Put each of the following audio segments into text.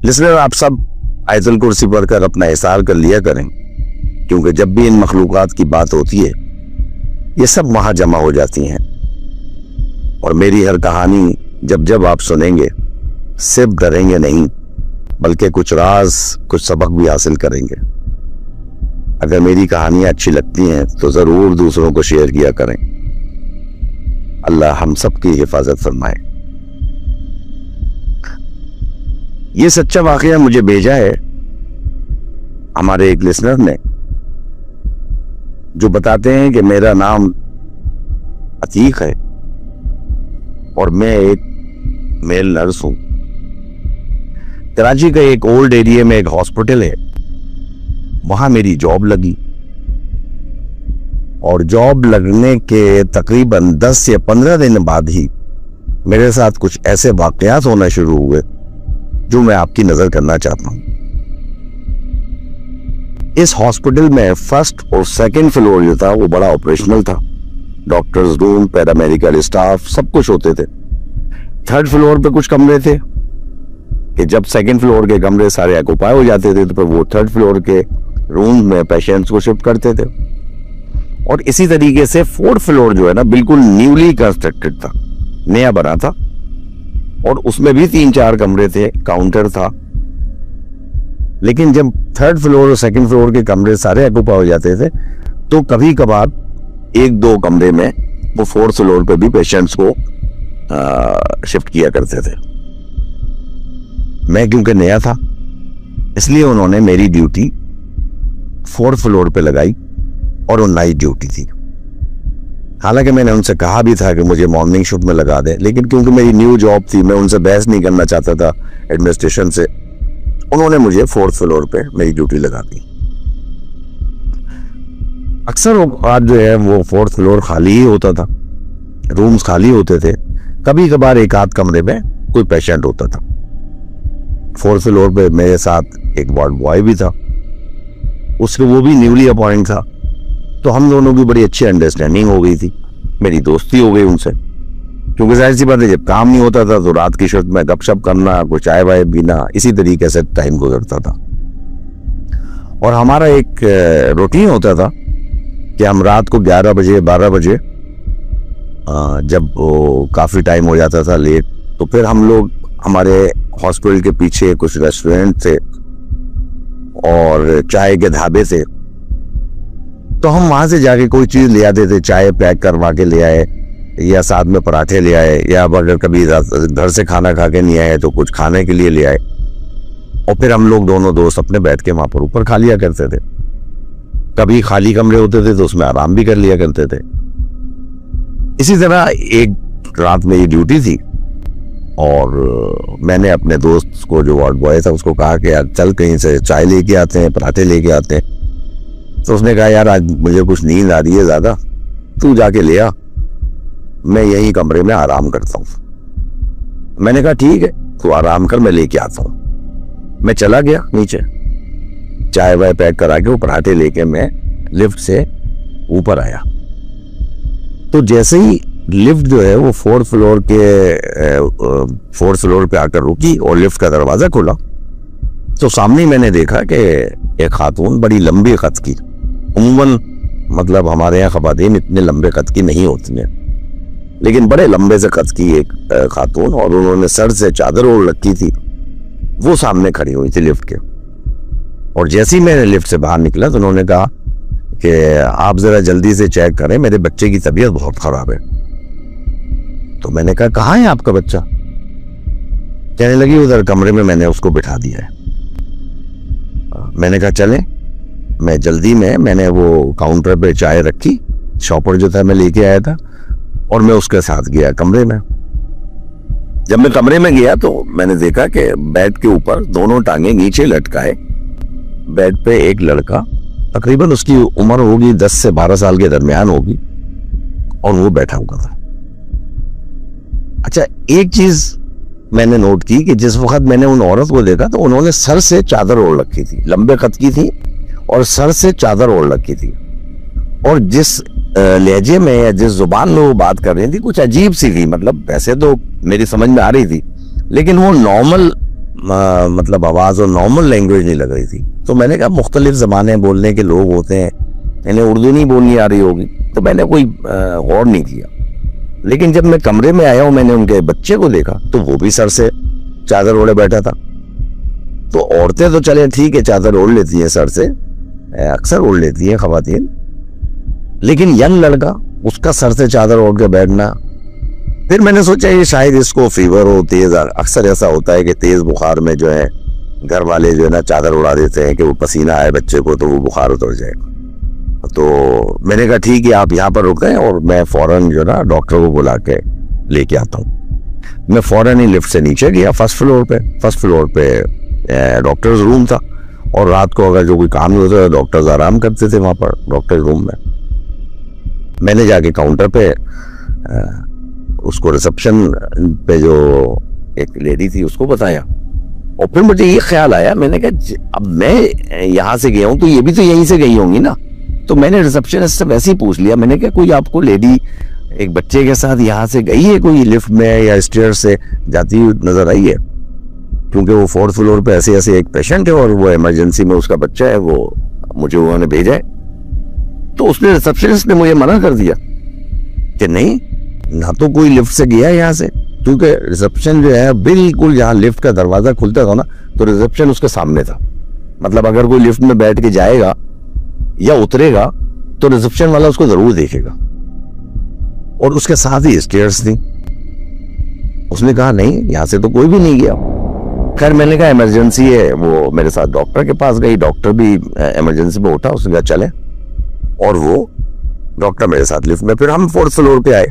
Listener, आप सब आयतुल कुर्सी पढ़कर अपना इशार कर लिया करें, क्योंकि जब भी इन मखलूकात की बात होती है ये सब वहां जमा हो जाती हैं। और मेरी हर कहानी जब जब आप सुनेंगे सिर्फ डरेंगे नहीं, बल्कि कुछ राज, कुछ सबक भी हासिल करेंगे। अगर मेरी कहानियां अच्छी लगती हैं तो जरूर दूसरों को शेयर किया करें। अल्लाह हम सबकी हिफाजत फरमाए। ये सच्चा वाकया मुझे भेजा है हमारे एक लिसनर ने, जो बताते हैं कि मेरा नाम अतीक है और मैं एक मेल नर्स हूं। कराची का एक ओल्ड एरिया में एक हॉस्पिटल है, वहां मेरी जॉब लगी और जॉब लगने के तकरीबन 10 या 15 दिन बाद ही मेरे साथ कुछ ऐसे वाकयात होना शुरू हुए जो मैं आपकी नजर करना चाहता हूं। इस हॉस्पिटल में फर्स्ट और सेकंड फ्लोर जो था वो बड़ा ऑपरेशनल था। डॉक्टर्स रूम, पैरामेडिकल स्टाफ, सब कुछ होते थे। थर्ड फ्लोर पे कुछ कमरे थे कि जब सेकंड फ्लोर के कमरे सारे ऑक्युपाई हो जाते थे तो फिर वो थर्ड फ्लोर के रूम में पेशेंट्स को शिफ्ट करते थे। और इसी तरीके से फोर्थ फ्लोर जो है ना, बिल्कुल न्यूली कंस्ट्रक्टेड था, नया बना था, और उसमें भी 3-4 कमरे थे, काउंटर था। लेकिन जब थर्ड फ्लोर और सेकंड फ्लोर के कमरे सारे ऑक्युपाई हो जाते थे तो कभी कभार 1-2 कमरे में वो फोर्थ फ्लोर पे भी पेशेंट्स को शिफ्ट किया करते थे। मैं क्योंकि नया था इसलिए उन्होंने मेरी ड्यूटी फोर्थ फ्लोर पे लगाई और वो नाइट ड्यूटी थी। हालांकि मैंने उनसे कहा भी था कि मुझे मॉर्निंग शिफ्ट में लगा दें, लेकिन क्योंकि मेरी न्यू जॉब थी, मैं उनसे बहस नहीं करना चाहता था एडमिनिस्ट्रेशन से, उन्होंने मुझे फोर्थ फ्लोर पे मेरी ड्यूटी लगा दी। अक्सर औकात जो है वो फोर्थ फ्लोर खाली ही होता था, रूम्स खाली होते थे। कभी कभार एक आध कमरे में कोई पेशेंट होता था। फोर्थ फ्लोर पे मेरे साथ एक वार्ड बॉय भी था, उसके वो भी न्यूली अपॉइंट था, तो हम दोनों की बड़ी अच्छी अंडरस्टैंडिंग हो गई थी, मेरी दोस्ती हो गई उनसे। क्योंकि जाहिर सी बात है, जब काम नहीं होता था तो रात की शिफ्ट में गपशप करना, कुछ चाय वाय पीना, इसी तरीके से टाइम गुजरता था। और हमारा एक रूटीन होता था कि हम रात को 11 बजे 12 बजे जब वो काफ़ी टाइम हो जाता था लेट, तो फिर हम लोग हमारे हॉस्पिटल के पीछे कुछ रेस्टोरेंट थे और चाय के ढाबे थे, तो हम वहां से जाके कोई चीज़ ले आते थे, चाय पैक करवा के ले आए या साथ में पराठे ले आए, या अगर कभी घर से खाना खा के नहीं आए तो कुछ खाने के लिए ले आए, और फिर हम लोग दोनों दोस्त अपने बैठ के वहां पर ऊपर खा लिया करते थे। कभी खाली कमरे होते थे तो उसमें आराम भी कर लिया करते थे। इसी तरह एक रात में ये ड्यूटी थी और मैंने अपने दोस्त को, जो वार्ड बॉय था, उसको कहा कि यार चल कहीं से चाय लेके आते हैं, पराठे लेके आते हैं। तो उसने कहा यार आज मुझे कुछ नींद आ रही है ज्यादा, तू जाके ले आ, मैं यही कमरे में आराम करता हूँ। मैंने कहा ठीक है तू आराम कर, मैं लेके आता हूँ। मैं चला गया नीचे, चाय वाय पैक करा के वो पराठे लेके मैं लिफ्ट से ऊपर आया। तो जैसे ही लिफ्ट जो है वो फोर्थ फ्लोर पे आकर रुकी और लिफ्ट का दरवाजा खुला, तो सामने मैंने देखा कि एक खातून बड़ी लंबी कद की, उम्मन मतलब हमारे यहाँ खवातीन इतने लंबे कद की नहीं होती हैं, लेकिन बड़े लंबे से कद की एक खातून, और उन्होंने सर से चादर ओढ़ रखी थी, वो सामने खड़ी हुई थी लिफ्ट के। और जैसे ही मैंने लिफ्ट से बाहर निकला तो उन्होंने कहा कि आप जरा जल्दी से चेक करें, मेरे बच्चे की तबीयत बहुत खराब है। तो मैंने कहा कहाँ है आपका बच्चा? कहने लगी उधर कमरे में मैंने उसको बिठा दिया है। मैंने कहा चलें। मैं जल्दी में मैंने वो काउंटर पे चाय रखी, शॉपर जो था मैं लेके आया था, और मैं उसके साथ गया कमरे में। जब मैं कमरे में गया तो मैंने देखा कि बेड के ऊपर दोनों टांगे नीचे लटकाए, बेड पे एक लड़का, तकरीबन उसकी उम्र होगी 10 से 12 साल के दरमियान होगी, और वो बैठा हुआ था। अच्छा, एक चीज मैंने नोट की कि जिस वक्त मैंने उन औरत को देखा तो उन्होंने सर से चादर ओढ़ रखी थी, लंबे कद की थी और सर से चादर ओढ़ रखी थी, और जिस लहजे में या जिस जुबान में वो बात कर रही थी कुछ अजीब सी थी। मतलब वैसे तो मेरी समझ में आ रही थी, लेकिन वो नॉर्मल मतलब आवाज और नॉर्मल लैंग्वेज नहीं लग रही थी। तो मैंने कहा मुख्तलिफ ज़बानें बोलने के लोग होते हैं, इन्हें उर्दू नहीं बोलनी आ रही होगी, तो मैंने कोई गौर नहीं किया। लेकिन जब मैं कमरे में आया हूं, मैंने उनके बच्चे को देखा तो वो भी सर से चादर ओढ़े बैठा था। तो औरतें तो चले ठीक है, चादर ओढ़ लेती हैं सर से, अक्सर ओढ़ लेती हैं खवातीन, लेकिन यंग लड़का उसका सर से चादर ओढ़ के बैठना। फिर मैंने सोचा ये शायद इसको फीवर हो तेज, अक्सर ऐसा होता है कि तेज बुखार में जो है घर वाले जो है ना चादर उड़ा देते हैं कि वो पसीना आए बच्चे को तो वो बुखार उतर जाएगा। तो मैंने कहा ठीक है आप यहाँ पर रुके और मैं फौरन जो ना डॉक्टर को बुला के लेके आता हूँ। मैं फौरन ही लिफ्ट से नीचे गया फर्स्ट फ्लोर पे डॉक्टर्स रूम था, और रात को अगर जो कोई काम नहीं होता डॉक्टर्स आराम करते थे वहां पर डॉक्टर्स रूम में। मैंने जाके काउंटर पे उसको रिसेप्शन पे जो एक लेडी थी उसको बताया, और फिर मुझे ये ख्याल आया, मैंने कहा अब मैं यहाँ से गया हूँ तो ये भी तो यहीं से गई होंगी ना। तो मैंने रिसेप्शनिस्ट से वैसे ही पूछ लिया, मैंने कहा कोई आपको लेडी एक बच्चे के साथ यहाँ से गई है, कोई लिफ्ट में या स्टेयर से जाती हुई नजर आई है? क्योंकि वो 4th फ्लोर पे ऐसे एक पेशेंट है और वो इमरजेंसी में उसका बच्चा है, वो मुझे उन्होंने भेजा है। तो उसने रिसेप्शनिस्ट ने मुझे मना कर दिया कि नहीं, ना तो कोई लिफ्ट से गया यहाँ से, क्योंकि रिसेप्शन जो है बिल्कुल जहाँ लिफ्ट का दरवाजा खुलता था ना तो रिसेप्शन उसके सामने था। मतलब अगर कोई लिफ्ट में बैठ के जाएगा या उतरेगा तो रिसेप्शन वाला उसको जरूर देखेगा, और उसके साथ ही स्टेयर्स थी। उसने कहा नहीं यहाँ से तो कोई भी नहीं गया। खैर मैंने कहा इमरजेंसी है, वो मेरे साथ डॉक्टर के पास गई, डॉक्टर भी इमरजेंसी में उठा, उसने कहा चले, और वो डॉक्टर मेरे साथ लिफ्ट में। फिर हम 4th फ्लोर पे आए।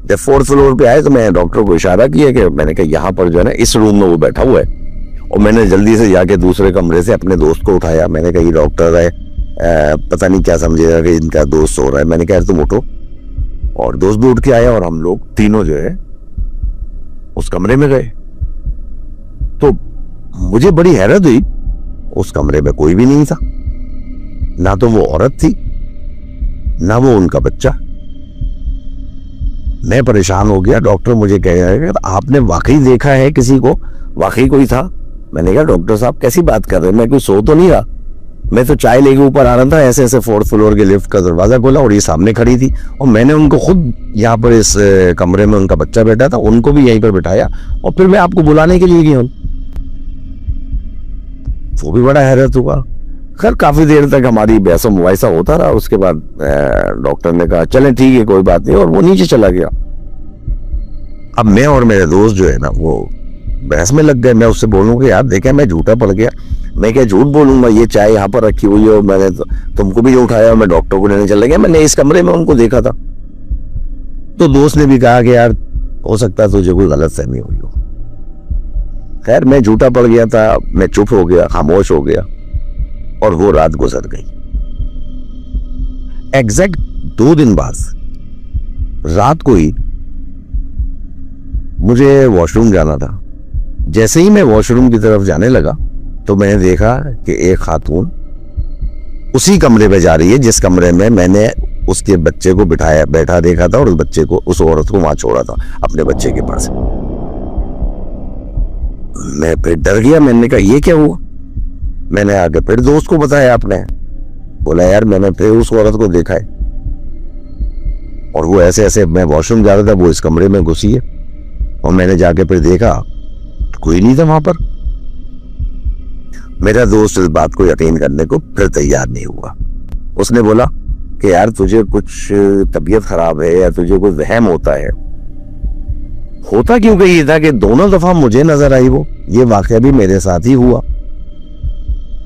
जब 4th फ्लोर पे आए तो मैं डॉक्टर को इशारा किया कि मैंने कहा यहाँ पर जो है ना इस रूम में वो बैठा हुआ है, और मैंने जल्दी से जाके दूसरे कमरे से अपने दोस्त को उठाया। मैंने कहा ये डॉक्टर है, पता नहीं क्या समझेगा कि इनका दोस्त सो रहा है। मैंने कहा तुम उठो, और दोस्त भी उठ के आया और हम लोग तीनों जो है उस कमरे में गए। तो मुझे बड़ी हैरत हुई, उस कमरे में कोई भी नहीं था, ना तो वो औरत थी ना वो उनका बच्चा। मैं परेशान हो गया। डॉक्टर मुझे कह रहे हैं आपने वाकई देखा है किसी को? वाकई कोई था? मैंने कहा डॉक्टर साहब कैसी बात कर रहे हैं, मैं कोई सो तो नहीं रहा, मैं तो चाय लेके ऊपर आ रहा था, ऐसे 4th फ्लोर के लिफ्ट का दरवाजा खोला और ये सामने खड़ी थी, और मैंने उनको खुद यहाँ पर इस कमरे में उनका बच्चा बैठा था उनको भी यहीं पर बिठाया, और फिर मैं आपको बुलाने के लिए गया। वो भी बड़ा हैरत हुआ। खैर काफी देर तक हमारी बहस मुबाहिसा होता रहा। उसके बाद डॉक्टर ने कहा चले ठीक है कोई बात नहीं, और वो नीचे चला गया। अब मैं और मेरे दोस्त जो है ना वो बहस में लग गए। मैं उससे बोलूंगा यार देखे मैं झूठा पड़ गया, मैं क्या झूठ बोलूंगा, ये चाय यहाँ पर रखी हुई है और मैंने तुमको भी उठाया, मैं डॉक्टर को लेने चला गया, मैंने इस कमरे में उनको देखा था। तो दोस्त ने भी कहा कि यार हो सकता है तुझे कोई गलत फहमी हुई हो। खैर मैं झूठा पड़ गया था, मैं चुप हो गया, खामोश हो गया, और वो रात गुजर गई। एग्जैक्ट 2 दिन बाद रात को ही मुझे वॉशरूम जाना था। जैसे ही मैं वॉशरूम की तरफ जाने लगा तो मैंने देखा कि एक खातून उसी कमरे में जा रही है जिस कमरे में मैंने उसके बच्चे को बिठाया बैठा देखा था, और उस बच्चे को, उस औरत को वहां छोड़ा था अपने बच्चे के पास। मैं फिर डर गया। मैंने कहा ये क्या हुआ? मैंने आगे फिर दोस्त को बताया, आपने बोला यार मैंने फिर उस औरत को देखा है, और वो ऐसे मैं वॉशरूम जा रहा था, वो इस कमरे में घुसी है, और मैंने जाके फिर देखा कोई नहीं था वहां पर। मेरा दोस्त इस बात को यकीन करने को फिर तैयार नहीं हुआ। उसने बोला कि यार तुझे कुछ तबीयत खराब है या तुझे कुछ वहम होता है। होता क्योंकि ये था कि दोनों दफा मुझे नजर आई वो, ये वाकया भी मेरे साथ ही हुआ।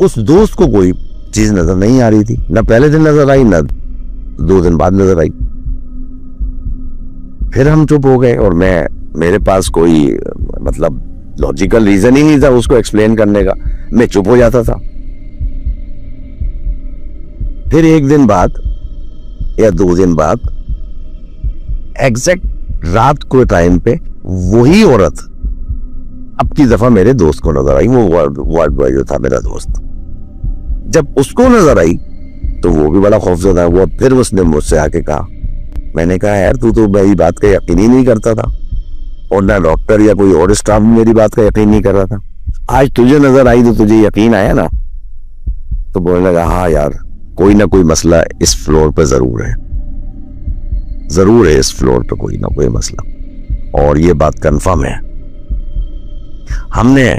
उस दोस्त को कोई चीज नजर नहीं आ रही थी, ना पहले दिन नजर आई ना 2 दिन बाद नजर आई। फिर हम चुप हो गए, और मेरे पास कोई मतलब लॉजिकल रीजन ही नहीं था उसको एक्सप्लेन करने का, मैं चुप हो जाता था। फिर 1 दिन बाद या 2 दिन बाद एग्जैक्ट रात को टाइम पे वही औरत अब की दफा मेरे दोस्त को नजर आई। वो वार्ड बॉय जो था मेरा दोस्त, जब उसको नजर आई तो वो भी बड़ा खौफजदा हुआ। फिर उसने मुझसे आके कहा, मैंने कहा यार तू तो मेरी बात का यकीन ही नहीं करता था, और ना डॉक्टर या कोई और स्टाफ मेरी बात का यकीन नहीं कर रहा था, आज तुझे नजर आई तो तुझे यकीन आया ना। तो बोलने लगा, हाँ यार कोई ना कोई मसला इस फ्लोर पे जरूर है, जरूर है इस फ्लोर पे कोई ना कोई मसला, और ये बात कंफर्म है। हमने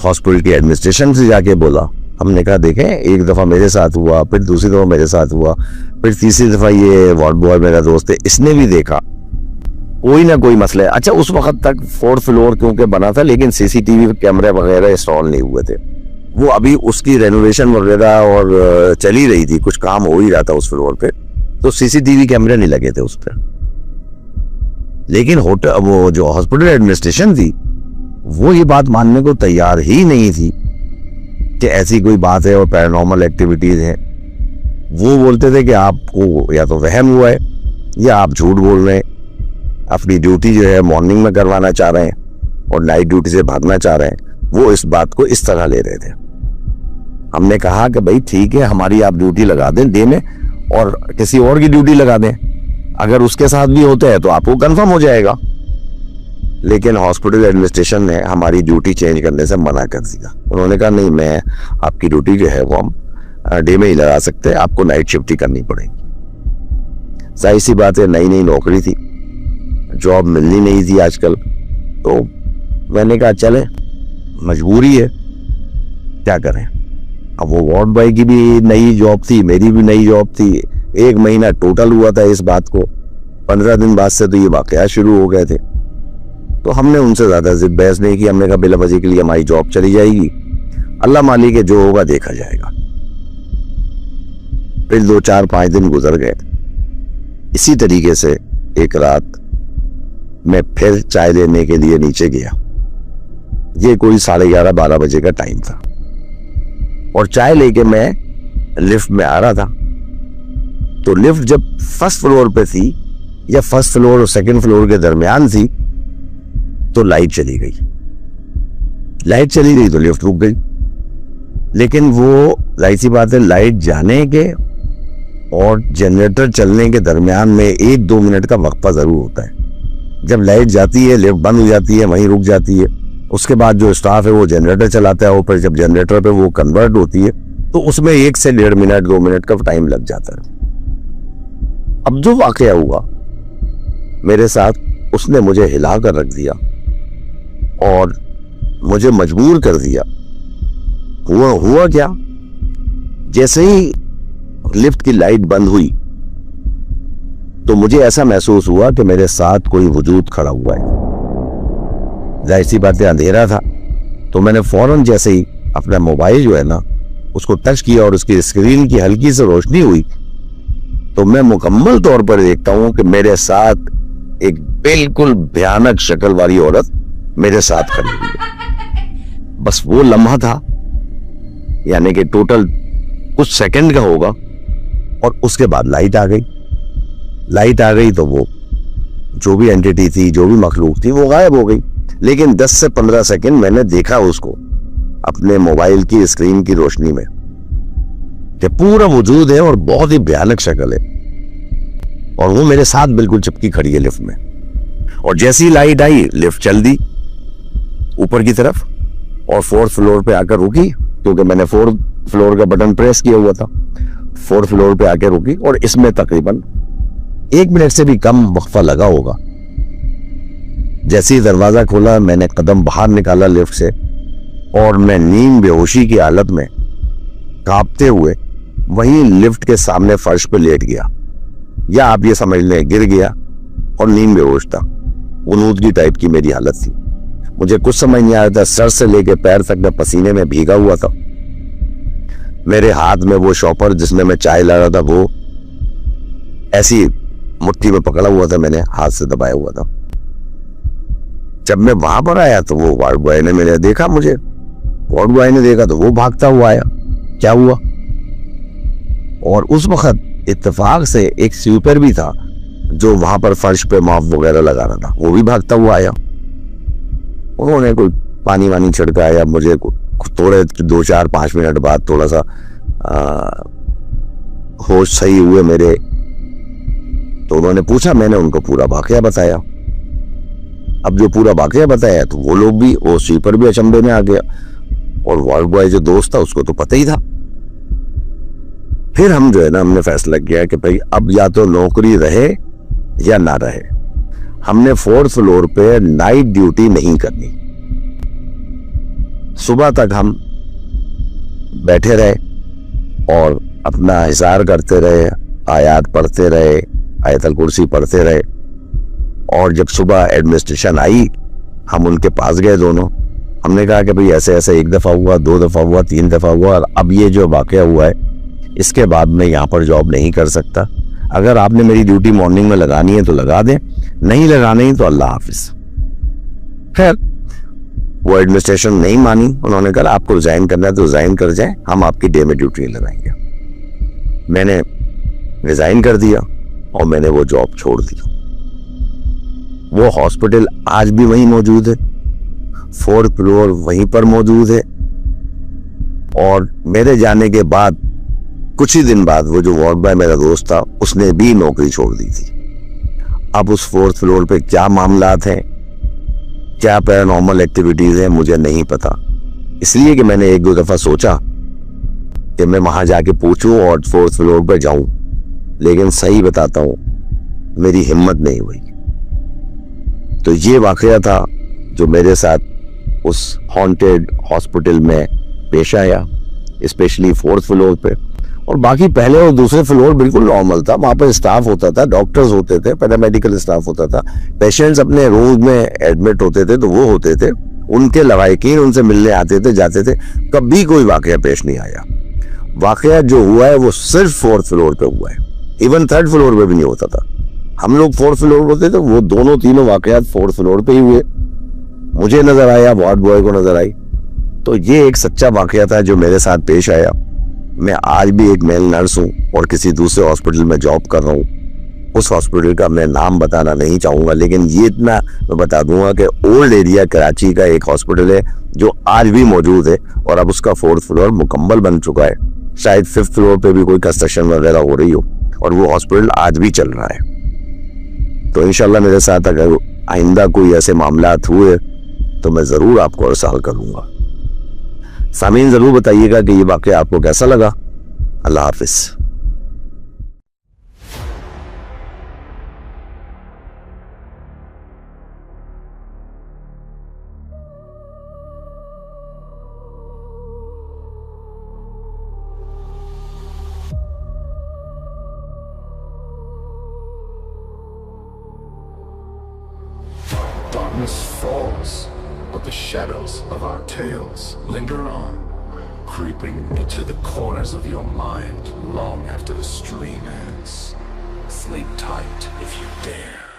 हॉस्पिटल की एडमिनिस्ट्रेशन से जाके बोला, हमने कहा देखें एक दफा मेरे साथ हुआ, फिर दूसरी दफा मेरे साथ हुआ, फिर तीसरी दफा ये वार्ड बॉय मेरा दोस्त है इसने भी देखा, कोई ना कोई मसला है। अच्छा उस वक्त तक 4th फ्लोर क्योंकि बना था लेकिन सीसीटीवी कैमरे वगैरह इंस्टॉल नहीं हुए थे, वो अभी उसकी रेनोवेशन वगैरह और चली रही थी, कुछ काम हो ही रहा था उस फ्लोर पे, तो सीसीटीवी कैमरे नहीं लगे थे उस पर। लेकिन होटल वो जो हॉस्पिटल एडमिनिस्ट्रेशन थी वो ये बात मानने को तैयार ही नहीं थी कि ऐसी कोई बात है और पैरानॉर्मल एक्टिविटीज हैं। वो बोलते थे कि आपको या तो वहम हुआ है या आप झूठ बोल रहे हैं, अपनी ड्यूटी जो है मॉर्निंग में करवाना चाह रहे हैं और नाइट ड्यूटी से भागना चाह रहे हैं। वो इस बात को इस तरह ले रहे थे। हमने कहा कि भाई ठीक है, हमारी आप ड्यूटी लगा दें डे में और किसी और की ड्यूटी लगा दें, अगर उसके साथ भी होते हैं तो आपको कंफर्म हो जाएगा। लेकिन हॉस्पिटल एडमिनिस्ट्रेशन ने हमारी ड्यूटी चेंज करने से मना कर दिया। उन्होंने कहा नहीं, मैं आपकी ड्यूटी जो है वो हम डे में ही लगा सकते हैं, आपको नाइट शिफ्ट ही करनी पड़ेगी। जाहिर सी बात है, नई नई नौकरी थी, जॉब मिलनी नहीं थी आजकल, तो मैंने कहा चले मजबूरी है, क्या करें। अब वो वार्ड बॉय की भी नई जॉब थी, मेरी भी नई जॉब थी, 1 महीना टोटल हुआ था इस बात को, 15 दिन बाद से तो ये वाकया शुरू हो गए थे। तो हमने उनसे ज्यादा जिद बहस नहीं की। हमने कहा बिला वजह के लिए हमारी जॉब चली जाएगी, अल्लाह मालिक है, जो होगा देखा जाएगा। फिर 2, 4, 5 दिन गुजर गए। इसी तरीके से एक रात मैं फिर चाय लेने के लिए नीचे गया। ये कोई 11:30, 12 बजे का टाइम था, और चाय लेके मैं लिफ्ट में आ रहा था। तो लिफ्ट जब 1st फ्लोर पे थी या 1st फ्लोर और 2nd फ्लोर के दरमियान थी तो लाइट चली गई। लाइट चली गई तो लिफ्ट रुक गई। लेकिन वो जाहिर सी बात है, लाइट जाने के और जनरेटर चलने के दरमियान में 1-2 मिनट का वक्फा जरूर होता है। जब लाइट जाती है, लिफ्ट बंद हो जाती है, वहीं रुक जाती है। उसके बाद जो स्टाफ है वो जनरेटर चलाता है, और फिर जब जनरेटर पे वो कन्वर्ट होती है तो उसमें 1 से 1.5 मिनट 2 मिनट का टाइम लग जाता है। अब जो वाकया हुआ मेरे साथ, उसने मुझे हिला कर रख दिया और मुझे मजबूर कर दिया। हुआ क्या, जैसे ही लिफ्ट की लाइट बंद हुई तो मुझे ऐसा महसूस हुआ कि मेरे साथ कोई वजूद खड़ा हुआ है। जाहिर सी बात है, अंधेरा था, तो मैंने फौरन जैसे ही अपना मोबाइल जो है ना उसको टच किया और उसकी स्क्रीन की हल्की से रोशनी हुई, तो मैं मुकम्मल तौर पर देखता हूं कि मेरे साथ एक बिल्कुल भयानक शक्ल वाली औरत मेरे साथ खड़ी हुई है। बस वो लम्हा था, यानी कि टोटल कुछ सेकंड का होगा, और उसके बाद लाइट आ गई। लाइट आ गई तो वो जो भी एंटिटी थी, जो भी मखलूक थी, वो गायब हो गई। लेकिन 10 से 15 सेकंड मैंने देखा उसको अपने मोबाइल की स्क्रीन की रोशनी में कि पूरा वजूद है और बहुत ही भयानक शक्ल है, और वो मेरे साथ बिल्कुल चिपकी खड़ी है लिफ्ट में। और जैसी लाइट आई, लिफ्ट चल दी ऊपर की तरफ और 4th फ्लोर पे आकर रुकी, क्योंकि मैंने 4th फ्लोर का बटन प्रेस किया हुआ था। 4th फ्लोर पे आकर रुकी और इसमें तकरीबन 1 मिनट से भी कम वक्फा लगा होगा। जैसे ही दरवाजा खोला, मैंने कदम बाहर निकाला लिफ्ट से, और मैं नींद बेहोशी की हालत में कांपते हुए वहीं लिफ्ट के सामने फर्श पे लेट गया, या आप ये समझ लें गिर गया, और नींद बेहोश था। उनूदगी टाइप की मेरी हालत थी। मुझे कुछ समझ नहीं आ रहा था, सर से लेके पैर तक मैं पसीने में भीगा हुआ था। मेरे हाथ में वो शॉपर जिसमें मैं चाय ला रहा था, वो ऐसी मुट्ठी में पकड़ा हुआ था, मैंने हाथ से दबाया हुआ था। जब मैं वहां पर आया तो वो वार्ड बॉय ने मैंने देखा, मुझे वार्ड बॉय ने देखा तो वो भागता हुआ आया, क्या हुआ। और उस वक्त इत्तेफाक से एक स्वीपर भी था जो वहां पर फर्श पे मॉप वगैरह लगा रहा था, वो भी भागता हुआ आया। उन्होंने कोई पानी वानी छिड़काया, मुझे थोड़े 2, 4, 5 मिनट बाद थोड़ा सा होश सही हुए मेरे, तो उन्होंने पूछा, मैंने उनको पूरा वाकया बताया। अब जो पूरा वाकया बताया तो वो लोग भी, वो स्वीपर भी अचंभे में आ गया, और वार्ड बॉय जो दोस्त था उसको तो पता ही था। फिर हम जो है ना, हमने फैसला किया कि भाई अब या तो नौकरी रहे या ना रहे, हमने 4th फ्लोर पे नाइट ड्यूटी नहीं करनी। सुबह तक हम बैठे रहे और अपना हिसार करते रहे, आयात पढ़ते रहे, आयतल कुर्सी पढ़ते रहे, और जब सुबह एडमिनिस्ट्रेशन आई हम उनके पास गए दोनों। हमने कहा कि भाई ऐसे ऐसे 1 दफा हुआ, 2 दफा हुआ, 3 दफा हुआ, और अब ये जो वाकया हुआ है इसके बाद मैं यहाँ पर जॉब नहीं कर सकता। अगर आपने मेरी ड्यूटी मॉर्निंग में लगानी है तो लगा दें, नहीं लगानी तो अल्लाह हाफिज। खैर वो एडमिनिस्ट्रेशन नहीं मानी, उन्होंने कहा आपको रिजाइन करना है तो रिजाइन कर जाए, हम आपकी डे में ड्यूटी नहीं लगाएंगे। मैंने रिजाइन कर दिया और मैंने वो जॉब छोड़ दी। वो हॉस्पिटल आज भी वहीं मौजूद है, 4th फ्लोर वहीं पर मौजूद है, और मेरे जाने के बाद कुछ ही दिन बाद वो जो वार्ड बॉय मेरा दोस्त था उसने भी नौकरी छोड़ दी थी। अब उस 4th फ्लोर पे क्या मामलात हैं, क्या पैरानॉर्मल एक्टिविटीज हैं, मुझे नहीं पता। इसलिए कि मैंने 1-2 दफा सोचा कि मैं वहां जाके पूछूं और 4th फ्लोर पे जाऊं, लेकिन सही बताता हूं मेरी हिम्मत नहीं हुई। तो ये वाकया था जो मेरे साथ उस हॉन्टेड हॉस्पिटल में पेश आया, स्पेशली 4th फ्लोर पे। और बाकी पहले और दूसरे फ्लोर बिल्कुल नॉर्मल था, वहां पर स्टाफ होता था, डॉक्टर्स होते थे, पैरामेडिकल स्टाफ होता था, पेशेंट्स अपने रूम में एडमिट होते थे तो वो होते थे, उनके लवाहिकीन उनसे मिलने आते थे जाते थे, कभी कोई वाकया पेश नहीं आया। वाकया जो हुआ है वो सिर्फ 4th फ्लोर पे हुआ है, इवन 3rd फ्लोर पे भी नहीं होता था। हम लोग 4th फ्लोर होते थे, वो दोनों तीनों वाकयात 4th फ्लोर पे ही हुए। मुझे नजर आया, वार्ड बॉय को नजर आई। तो ये एक सच्चा वाकया था जो मेरे साथ पेश आया। मैं आज भी एक मेल नर्स हूं और किसी दूसरे हॉस्पिटल में जॉब कर रहा हूं। उस हॉस्पिटल का मैं नाम बताना नहीं चाहूंगा, लेकिन ये इतना मैं बता दूंगा कि ओल्ड एरिया कराची का एक हॉस्पिटल है जो आज भी मौजूद है, और अब उसका 4th फ्लोर मुकम्मल बन चुका है। शायद 5th फ्लोर पे भी कोई कंस्ट्रक्शन वगैरह हो रही हो, और वो हॉस्पिटल आज भी चल रहा है। तो इंशाल्लाह मेरे साथ अगर आइंदा कोई ऐसे मामलात हुए तो मैं जरूर आपको अरसाल करूंगा। सामीन जरूर बताइएगा कि ये वाकया आपको कैसा लगा। अल्लाह हाफिज। Darkness falls, but the shadows of our tales linger on, creeping into the corners of your mind long after the stream ends. Sleep tight if you dare.